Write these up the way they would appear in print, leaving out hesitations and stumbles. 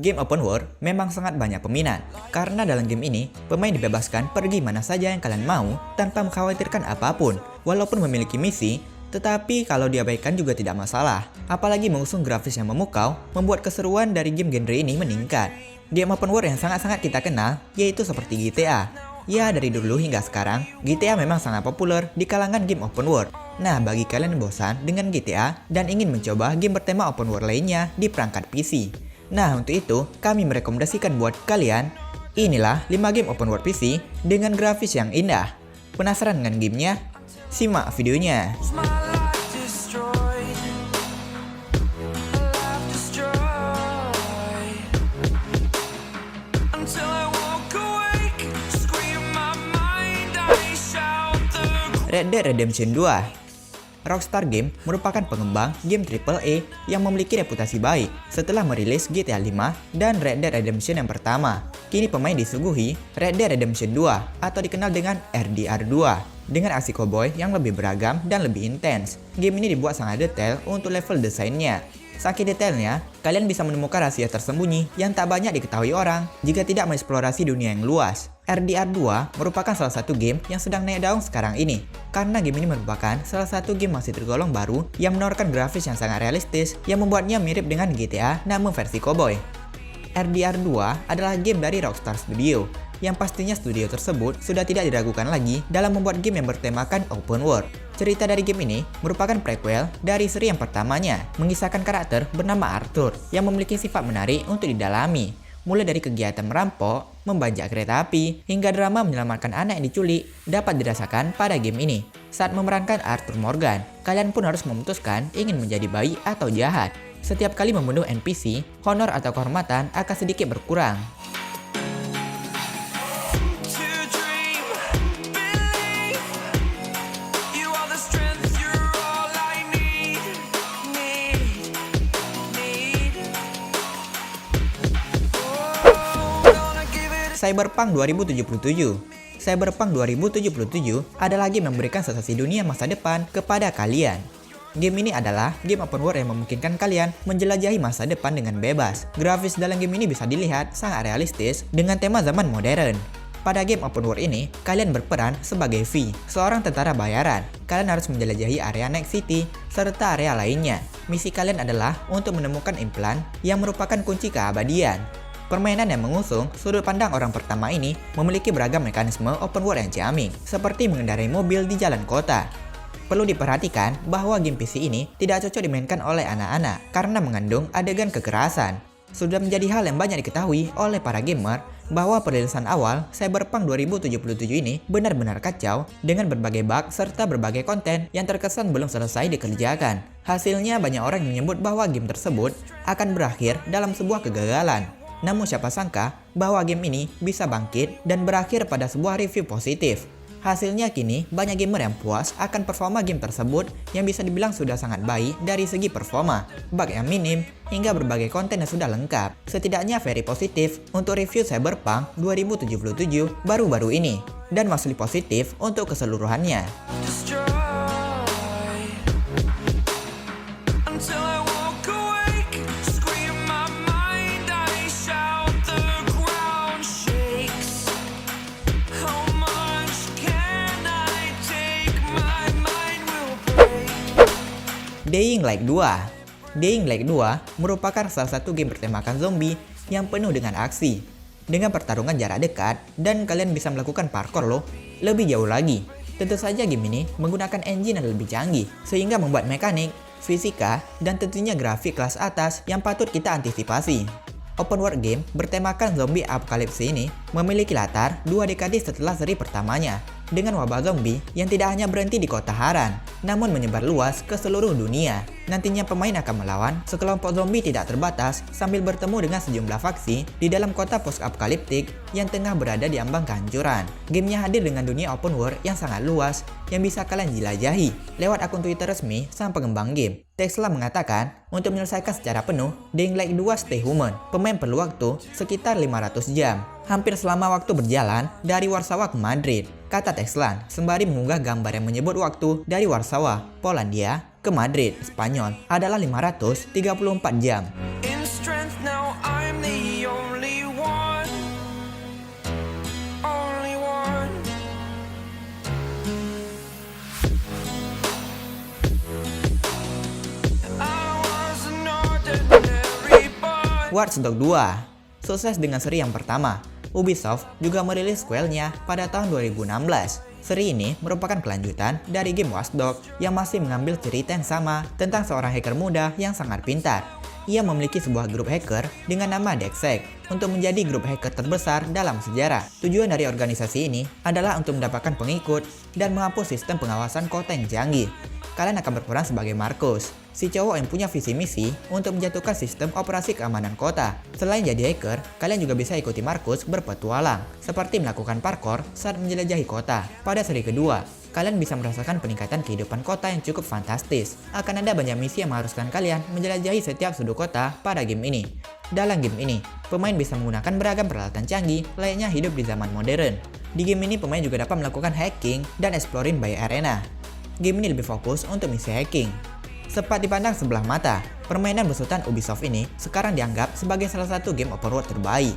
Game open world memang sangat banyak peminat, karena dalam game ini, pemain dibebaskan pergi mana saja yang kalian mau tanpa mengkhawatirkan apapun. Walaupun memiliki misi, tetapi kalau diabaikan juga tidak masalah. Apalagi mengusung grafis yang memukau, membuat keseruan dari game genre ini meningkat. Game open world yang sangat-sangat kita kenal, yaitu seperti GTA. Ya, dari dulu hingga sekarang, GTA memang sangat populer di kalangan game open world. Nah, bagi kalian yang bosan dengan GTA dan ingin mencoba game bertema open world lainnya di perangkat PC. Nah, untuk itu, kami merekomendasikan buat kalian, inilah 5 game open world PC dengan grafis yang indah. Penasaran dengan gamenya? Simak videonya. Red Dead Redemption 2. Rockstar Games merupakan pengembang game AAA yang memiliki reputasi baik setelah merilis GTA 5 dan Red Dead Redemption yang pertama. Kini pemain disuguhi Red Dead Redemption 2 atau dikenal dengan RDR 2 dengan aksi cowboy yang lebih beragam dan lebih intens. Game ini dibuat sangat detail untuk level desainnya. Saking detailnya, kalian bisa menemukan rahasia tersembunyi yang tak banyak diketahui orang jika tidak mengeksplorasi dunia yang luas. RDR 2 merupakan salah satu game yang sedang naik daun sekarang ini, karena game ini merupakan salah satu game masih tergolong baru yang menawarkan grafis yang sangat realistis yang membuatnya mirip dengan GTA namun versi cowboy. RDR 2 adalah game dari Rockstar Studio, yang pastinya studio tersebut sudah tidak diragukan lagi dalam membuat game yang bertemakan open world. Cerita dari game ini merupakan prequel dari seri yang pertamanya, mengisahkan karakter bernama Arthur yang memiliki sifat menarik untuk didalami, mulai dari kegiatan merampok, membajak kereta api, hingga drama menyelamatkan anak yang diculik dapat dirasakan pada game ini. Saat memerankan Arthur Morgan, kalian pun harus memutuskan ingin menjadi baik atau jahat. Setiap kali membunuh NPC, honor atau kehormatan akan sedikit berkurang. Cyberpunk 2077. Cyberpunk 2077 adalah game yang memberikan sensasi dunia masa depan kepada kalian. Game ini adalah game open world yang memungkinkan kalian menjelajahi masa depan dengan bebas. Grafis dalam game ini bisa dilihat sangat realistis dengan tema zaman modern. Pada game open world ini, kalian berperan sebagai V, seorang tentara bayaran. Kalian harus menjelajahi area Night City serta area lainnya. Misi kalian adalah untuk menemukan implan yang merupakan kunci keabadian. Permainan yang mengusung sudut pandang orang pertama ini memiliki beragam mekanisme open world yang ciamik, seperti mengendarai mobil di jalan kota. Perlu diperhatikan bahwa game PC ini tidak cocok dimainkan oleh anak-anak karena mengandung adegan kekerasan. Sudah menjadi hal yang banyak diketahui oleh para gamer bahwa perilisan awal Cyberpunk 2077 ini benar-benar kacau dengan berbagai bug serta berbagai konten yang terkesan belum selesai dikerjakan. Hasilnya banyak orang yang menyebut bahwa game tersebut akan berakhir dalam sebuah kegagalan. Namun siapa sangka bahwa game ini bisa bangkit dan berakhir pada sebuah review positif. Hasilnya kini banyak gamer yang puas akan performa game tersebut yang bisa dibilang sudah sangat baik dari segi performa, bug yang minim, hingga berbagai konten yang sudah lengkap. Setidaknya very positif untuk review Cyberpunk 2077 baru-baru ini, dan masih positif untuk keseluruhannya. Dying Light 2. Dying Light 2 merupakan salah satu game bertemakan zombie yang penuh dengan aksi. Dengan pertarungan jarak dekat dan kalian bisa melakukan parkour loh. Lebih jauh lagi, tentu saja game ini menggunakan engine yang lebih canggih sehingga membuat mekanik, fisika, dan tentunya grafik kelas atas yang patut kita antisipasi. Open world game bertemakan zombie apocalypse ini memiliki latar 2 dekade setelah seri pertamanya, dengan wabah zombie yang tidak hanya berhenti di kota Haran, namun menyebar luas ke seluruh dunia. Nantinya pemain akan melawan sekelompok zombie tidak terbatas sambil bertemu dengan sejumlah faksi di dalam kota post-apokaliptik yang tengah berada di ambang kehancuran. Gamenya hadir dengan dunia open world yang sangat luas yang bisa kalian jelajahi lewat akun Twitter resmi sang pengembang game. Tesla mengatakan untuk menyelesaikan secara penuh Dying Light 2 Stay Human, pemain perlu waktu sekitar 500 jam. Hampir selama waktu berjalan dari Warsawa ke Madrid, kata Teslan sembari mengunggah gambar yang menyebut waktu dari Warsawa, Polandia, ke Madrid, Spanyol adalah 534 jam. Watch Dogs 2. Sukses dengan seri yang pertama, Ubisoft juga merilis sequelnya pada tahun 2016. Seri ini merupakan kelanjutan dari game Watch Dogs yang masih mengambil cerita yang sama tentang seorang hacker muda yang sangat pintar. Ia memiliki sebuah grup hacker dengan nama DexSec untuk menjadi grup hacker terbesar dalam sejarah. Tujuan dari organisasi ini adalah untuk mendapatkan pengikut dan menghapus sistem pengawasan kota yang canggih. Kalian akan berperan sebagai Marcus, si cowok yang punya visi misi untuk menjatuhkan sistem operasi keamanan kota. Selain jadi hacker, kalian juga bisa ikuti Marcus berpetualang, seperti melakukan parkour saat menjelajahi kota. Pada seri kedua, kalian bisa merasakan peningkatan kehidupan kota yang cukup fantastis. Akan ada banyak misi yang mengharuskan kalian menjelajahi setiap sudut kota pada game ini. Dalam game ini, pemain bisa menggunakan beragam peralatan canggih layaknya hidup di zaman modern. Di game ini, pemain juga dapat melakukan hacking dan exploring by arena. Game ini lebih fokus untuk misi hacking. Sempat dipandang sebelah mata, permainan besutan Ubisoft ini sekarang dianggap sebagai salah satu game open world terbaik.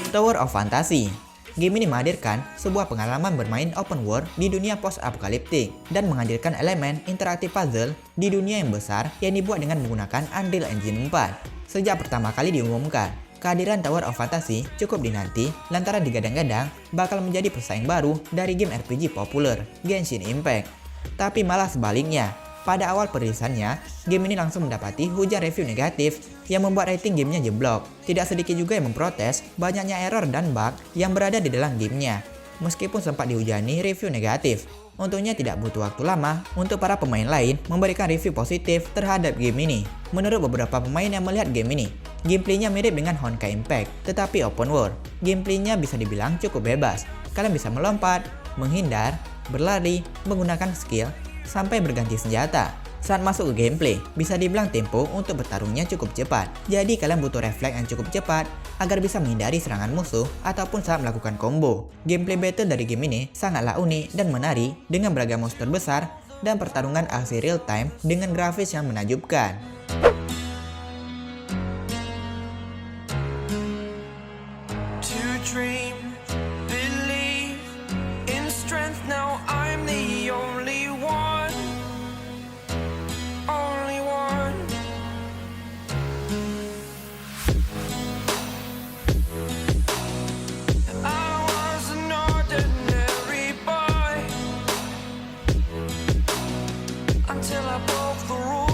Tower of Fantasy. Game ini menghadirkan sebuah pengalaman bermain open world di dunia post-apokaliptik dan menghadirkan elemen interaktif puzzle di dunia yang besar yang dibuat dengan menggunakan Unreal Engine 4. Sejak pertama kali diumumkan, kehadiran Tower of Fantasy cukup dinanti lantaran digadang-gadang bakal menjadi pesaing baru dari game RPG populer, Genshin Impact. Tapi malah sebaliknya, pada awal perilisannya, game ini langsung mendapati hujan review negatif yang membuat rating gamenya jeblok. Tidak sedikit juga yang memprotes banyaknya error dan bug yang berada di dalam gamenya. Meskipun sempat dihujani review negatif, untungnya tidak butuh waktu lama untuk para pemain lain memberikan review positif terhadap game ini. Menurut beberapa pemain yang melihat game ini, gameplaynya mirip dengan Honkai Impact, tetapi open world. Gameplaynya bisa dibilang cukup bebas. Kalian bisa melompat, menghindar, berlari, menggunakan skill, sampai berganti senjata. Saat masuk ke gameplay, bisa dibilang tempo untuk bertarungnya cukup cepat. Jadi kalian butuh refleks yang cukup cepat agar bisa menghindari serangan musuh ataupun saat melakukan combo. Gameplay battle dari game ini sangatlah unik dan menarik dengan beragam monster besar dan pertarungan aksi real time dengan grafis yang menakjubkan. Until I broke the rules.